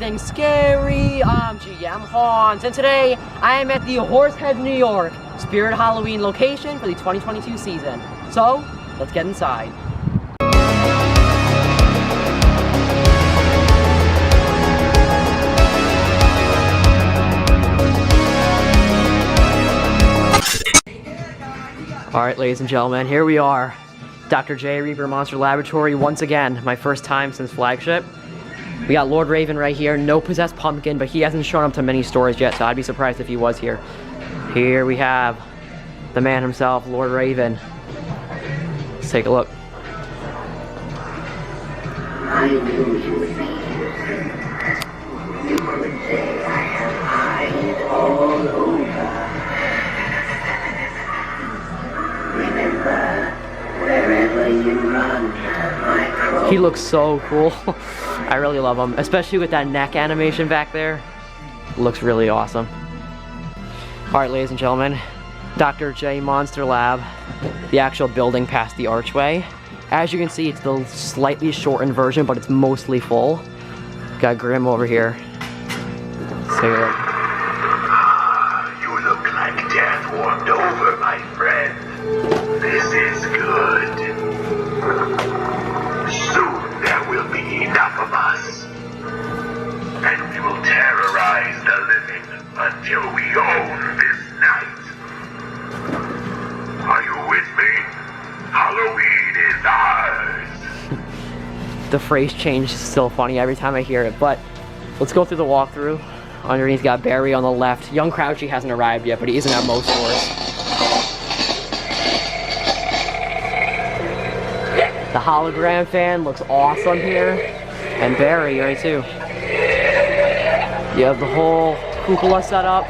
everything scary. I'm GMHaunts, and today I am at the Horseheads, New York Spirit Halloween location for the 2022 season. So, let's get inside. Alright, ladies and gentlemen, here we are. Dr. J. Reaper Monster Laboratory once again. My first time since flagship. We got Lord Raven right here. No possessed pumpkin, but he hasn't shown up to many stores yet, so I'd be surprised if he was here. Here we have the man himself, Lord Raven. Let's take a look. I knew you would be here. You could say I have eyes all over. Remember, wherever you run, I crawl. He looks so cool. I really love him, especially with that neck animation back there. Looks really awesome. Alright, ladies and gentlemen, Dr. J Monster Lab, the actual building past the archway. As you can see, it's the slightly shortened version, but it's mostly full. Got Grim over here. Let's take a look. You look like death warmed over, my friend. This is good. Soon there will be enough of us. And we will terrorize the living until we own this night. Are you with me? Halloween is ours. The phrase change is still funny every time I hear it, but let's go through the walkthrough. Underneath got Barry on the left. Young Crouchy hasn't arrived yet, but he isn't at most stores. The hologram fan looks awesome here. And Barry right too. You have the whole cupola set up.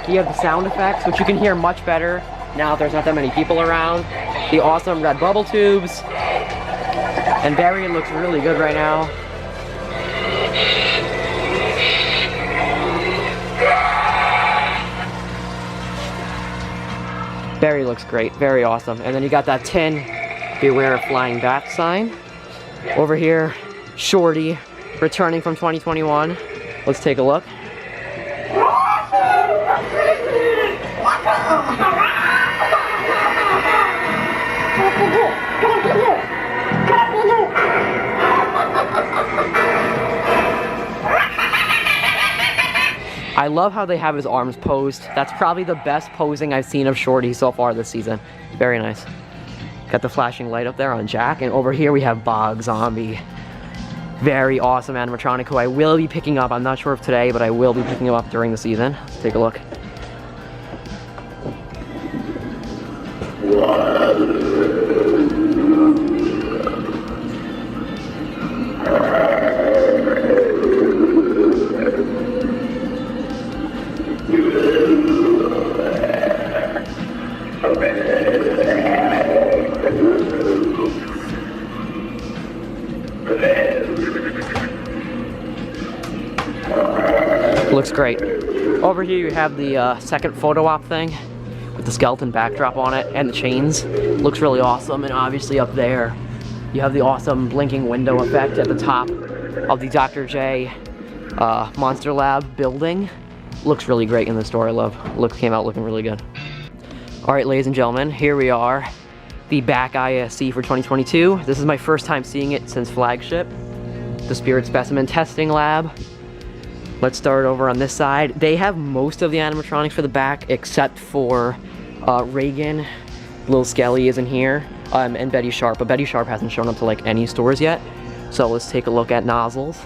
You have the sound effects, which you can hear much better now that there's not that many people around. The awesome red bubble tubes. And Barry looks really good right now. Barry looks great, very awesome. And then you got that tin, beware of flying bat sign. Over here, Shorty, returning from 2021. Let's take a look. I love how they have his arms posed. That's probably the best posing I've seen of Shorty so far this season. Very nice. Got the flashing light up there on Jack, and over here we have Bog Zombie. Very awesome animatronic who I will be picking up. I'm not sure if today, but I will be picking him up during the season. Let's take a look. Looks great. Over here you have the second photo op thing with the skeleton backdrop on it and the chains. Looks really awesome. And obviously up there you have the awesome blinking window effect at the top of the Dr. J Monster Lab building. Looks really great in the store. I love. Came out looking really good. Alright, ladies and gentlemen, here we are. The back ISC for 2022. This is my first time seeing it since flagship. The Spirit Specimen Testing Lab. Let's start over on this side. They have most of the animatronics for the back except for Reagan. Little Skelly isn't here. And Betty Sharp, but Betty Sharp hasn't shown up to like any stores yet. So let's take a look at Nozzles.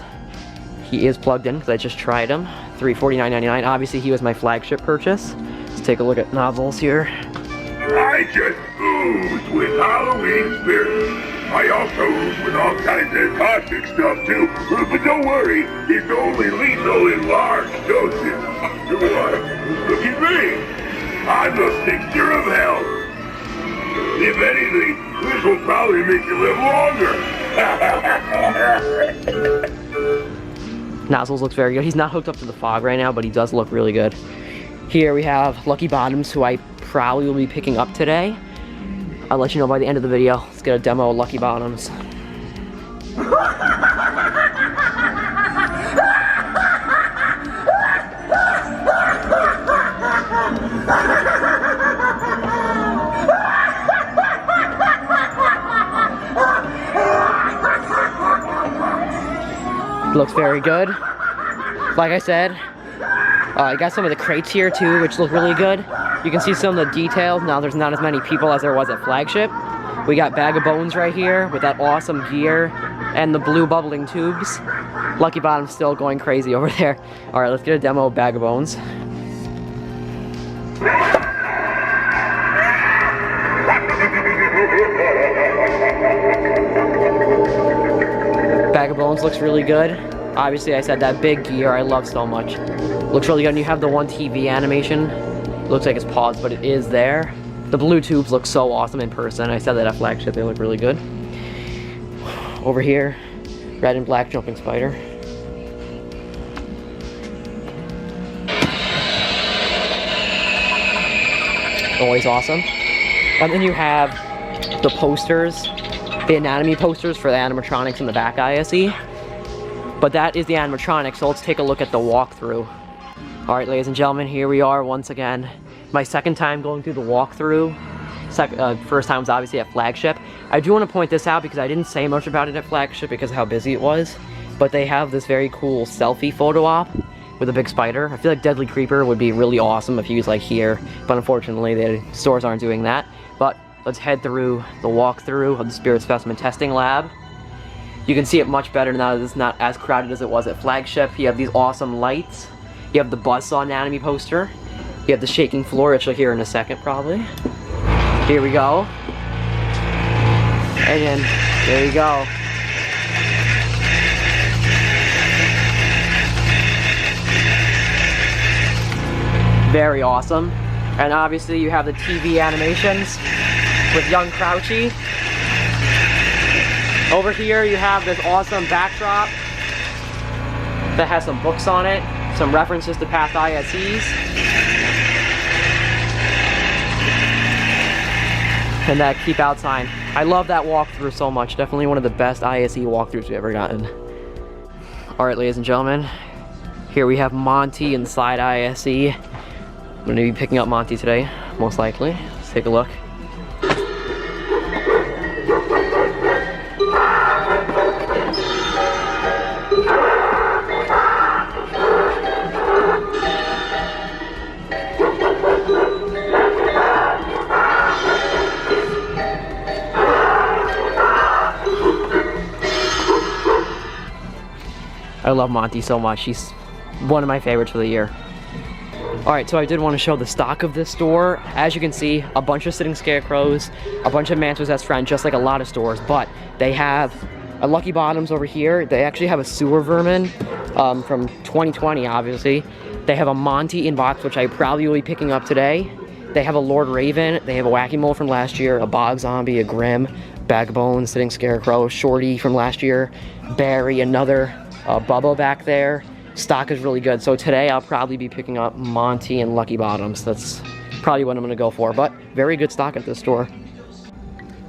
He is plugged in because I just tried him. $349.99. Obviously he was my flagship purchase. Let's take a look at Nozzles here. I just ooze with Halloween spirit. I also ooze with all kinds of toxic stuff too. But don't worry, it's only lethal in large doses. Look at me. I'm a fixture of health. If anything, this will probably make you live longer. Nozzles looks very good. He's not hooked up to the fog right now, but he does look really good. Here we have Lucky Bottoms, who I probably will be picking up today. I'll let you know by the end of the video. Let's get a demo of Lucky Bottoms. Looks very good. Like I said, I got some of the crates here too, which look really good. You can see some of the details. Now there's not as many people as there was at Flagship. We got Bag of Bones right here with that awesome gear and the blue bubbling tubes. Lucky Bottom's still going crazy over there. All right, let's get a demo of Bag of Bones. Bag of Bones looks really good. Obviously, I said that big gear I love so much. Looks really good, and you have the one TV animation. Looks like it's paused, but it is there. The blue tubes look so awesome in person. I said that at Flagship, they look really good. Over here, red and black jumping spider. Always awesome. And then you have the posters, the anatomy posters for the animatronics in the back ISE. But that is the animatronics, so let's take a look at the walkthrough. All right, ladies and gentlemen, here we are once again. My second time going through the walkthrough. First time was obviously at Flagship. I do want to point this out because I didn't say much about it at Flagship because of how busy it was. But they have this very cool selfie photo op with a big spider. I feel like Deadly Creeper would be really awesome if he was like here, but unfortunately the stores aren't doing that. But let's head through the walkthrough of the Spirit Specimen Testing Lab. You can see it much better now that it's not as crowded as it was at Flagship. You have these awesome lights. You have the Buzzsaw anatomy poster. You have the shaking floor, which you'll hear in a second probably. Here we go. And then, there you go. Very awesome. And obviously you have the TV animations with young Crouchy. Over here you have this awesome backdrop that has some books on it, some references to past ISEs. And that keep out sign. I love that walkthrough so much. Definitely one of the best ISE walkthroughs we've ever gotten. Alright, ladies and gentlemen. Here we have Monty inside ISE. I'm going to be picking up Monty today, most likely. Let's take a look. I love Monty so much. He's one of my favorites for the year. Alright, so I did want to show the stock of this store. As you can see, a bunch of sitting scarecrows, a bunch of Manta's Best Friend, just like a lot of stores, but they have a Lucky Bottoms over here. They actually have a sewer vermin from 2020, obviously. They have a Monty in box, which I probably will be picking up today. They have a Lord Raven. They have a Wacky Mole from last year, a Bog Zombie, a Grim, Bag of Bones, Sitting Scarecrow, Shorty from last year, Barry, another Bubba back there. Stock is really good, so today I'll probably be picking up Monty and Lucky Bottoms. That's probably what I'm going to go for, but very good stock at this store.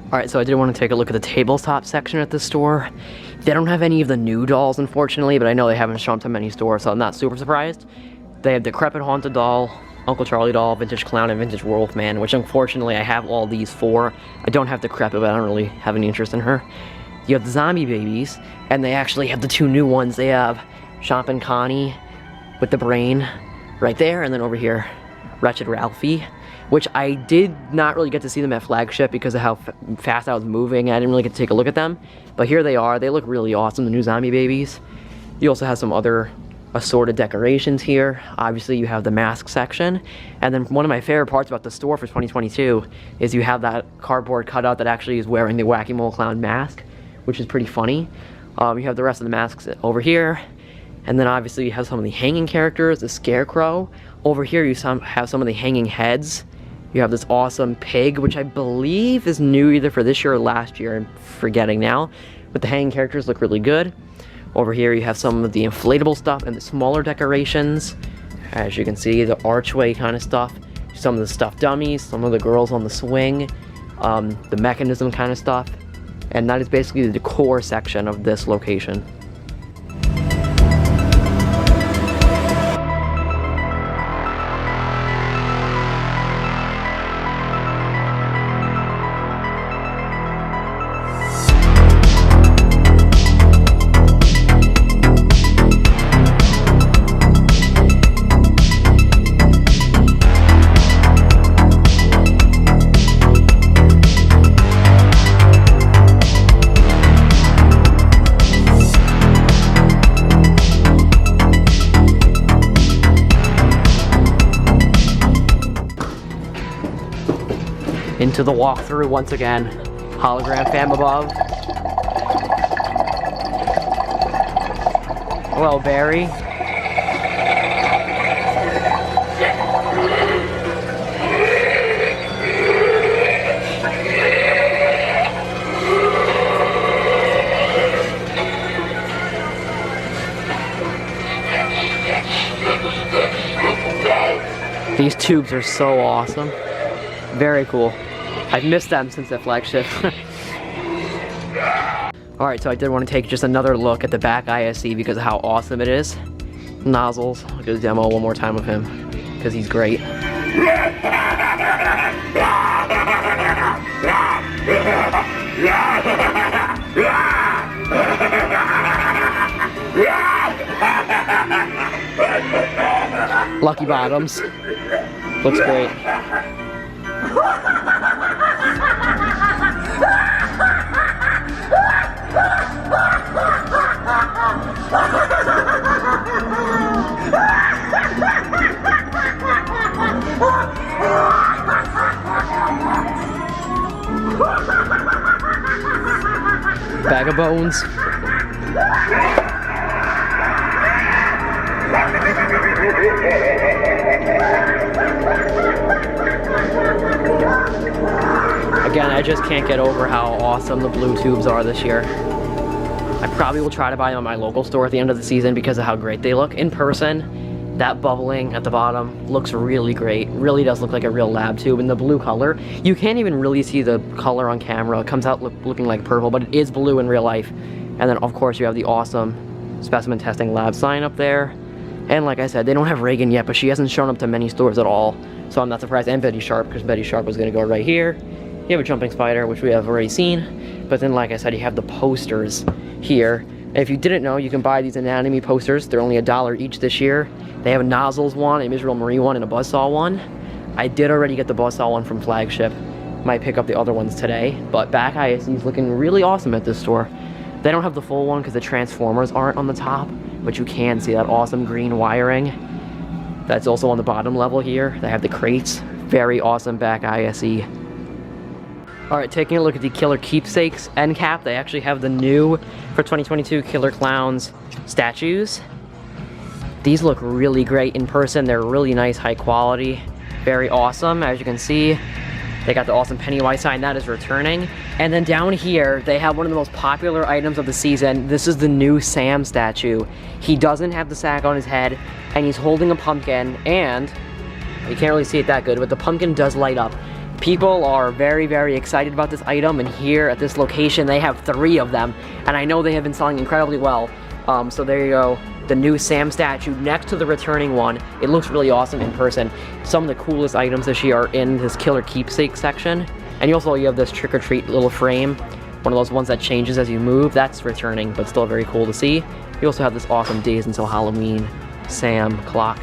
Alright, so I did want to take a look at the tabletop section at this store. They don't have any of the new dolls, unfortunately, but I know they haven't shown up to many stores, so I'm not super surprised. They have Decrepit Haunted Doll, Uncle Charlie Doll, Vintage Clown, and Vintage Wolfman, which unfortunately I have all these for. I don't have Decrepit, but I don't really have any interest in her. You have the Zombie Babies, and they actually have the two new ones. They have Chomp and Connie with the brain right there, and then over here, Wretched Ralphie, which I did not really get to see them at Flagship because of how fast I was moving. I didn't really get to take a look at them, but here they are. They look really awesome, the new Zombie Babies. You also have some other assorted decorations here. Obviously, you have the mask section, and then one of my favorite parts about the store for 2022 is you have that cardboard cutout that actually is wearing the Wacky Mole Clown mask, which is pretty funny. You have the rest of the masks over here. And then obviously you have some of the hanging characters, the Scarecrow. Over here you have some of the hanging heads. You have this awesome pig, which I believe is new either for this year or last year. I'm forgetting now. But the hanging characters look really good. Over here you have some of the inflatable stuff and the smaller decorations. As you can see, the archway kind of stuff. Some of the stuffed dummies, some of the girls on the swing, the mechanism kind of stuff. And that is basically the decor section of this location. into the walkthrough once again. Hologram fam above. Hello, Barry. These tubes are so awesome. Very cool. I've missed them since the flagship. Alright, so I did want to take just another look at the back ISE because of how awesome it is. Nozzles. I'll do a demo one more time of him because he's great. Lucky Bottoms. Looks great. Bag of bones. Again, I just can't get over how awesome the blue tubes are this year. I probably will try to buy them at my local store at the end of the season because of how great they look. In person, that bubbling at the bottom looks really great. Really does look like a real lab tube. And the blue color, you can't even really see the color on camera. It comes out looking like purple, but it is blue in real life. And then, of course, you have the awesome specimen testing lab sign up there. And like I said, they don't have Reagan yet, but she hasn't shown up to many stores at all. So I'm not surprised. And Betty Sharp, because Betty Sharp was going to go right here. You have a jumping spider, which we have already seen. But then, like I said, you have the posters here. And if you didn't know, you can buy these anatomy posters. They're only $1 each this year. They have a nozzles one, a Israel Marie one, and a buzzsaw one. I did already get the buzzsaw one from Flagship. Might pick up the other ones today. But back ISE is looking really awesome at this store. They don't have the full one because the transformers aren't on the top. But you can see that awesome green wiring. That's also on the bottom level here. They have the crates. Very awesome back ISE. Alright, taking a look at the Killer Keepsakes end cap. They actually have the new, for 2022, Killer Clowns statues. These look really great in person. They're really nice, high quality. Very awesome, as you can see. They got the awesome Pennywise sign. That is returning. And then down here, they have one of the most popular items of the season. This is the new Sam statue. He doesn't have the sack on his head, and he's holding a pumpkin, and you can't really see it that good, but the pumpkin does light up. People are very, very excited about this item, and here at this location, they have 3 of them, and I know they have been selling incredibly well. So there you go, the new Sam statue next to the returning one. It looks really awesome in person. Some of the coolest items this year are in this Killer Keepsake section, and you have this trick-or-treat little frame, one of those ones that changes as you move. That's returning, but still very cool to see. You also have this awesome Days Until Halloween Sam clock.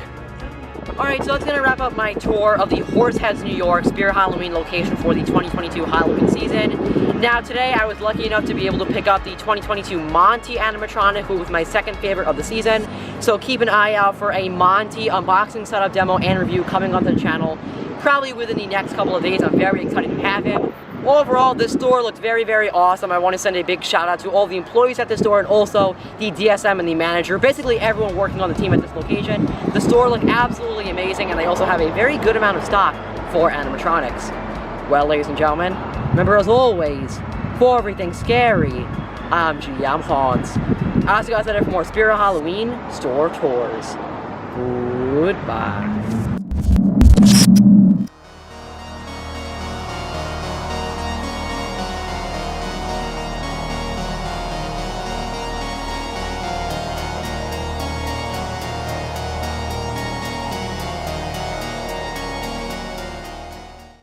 Alright, so that's going to wrap up my tour of the Horseheads, New York Spirit Halloween location for the 2022 Halloween season. Now today I was lucky enough to be able to pick up the 2022 Monty animatronic, who was my second favorite of the season. So keep an eye out for a Monty unboxing, setup, demo, and review coming onto the channel probably within the next couple of days. I'm very excited to have him. Overall, this store looks very, very awesome. I want to send a big shout out to all the employees at the store and also the DSM and the manager, basically everyone working on the team at this location. The store looked absolutely amazing, and they also have a very good amount of stock for animatronics. Well, ladies and gentlemen, remember as always, for everything scary, I'm GMHaunts. I'll see you guys later for more Spirit Halloween store tours. Goodbye.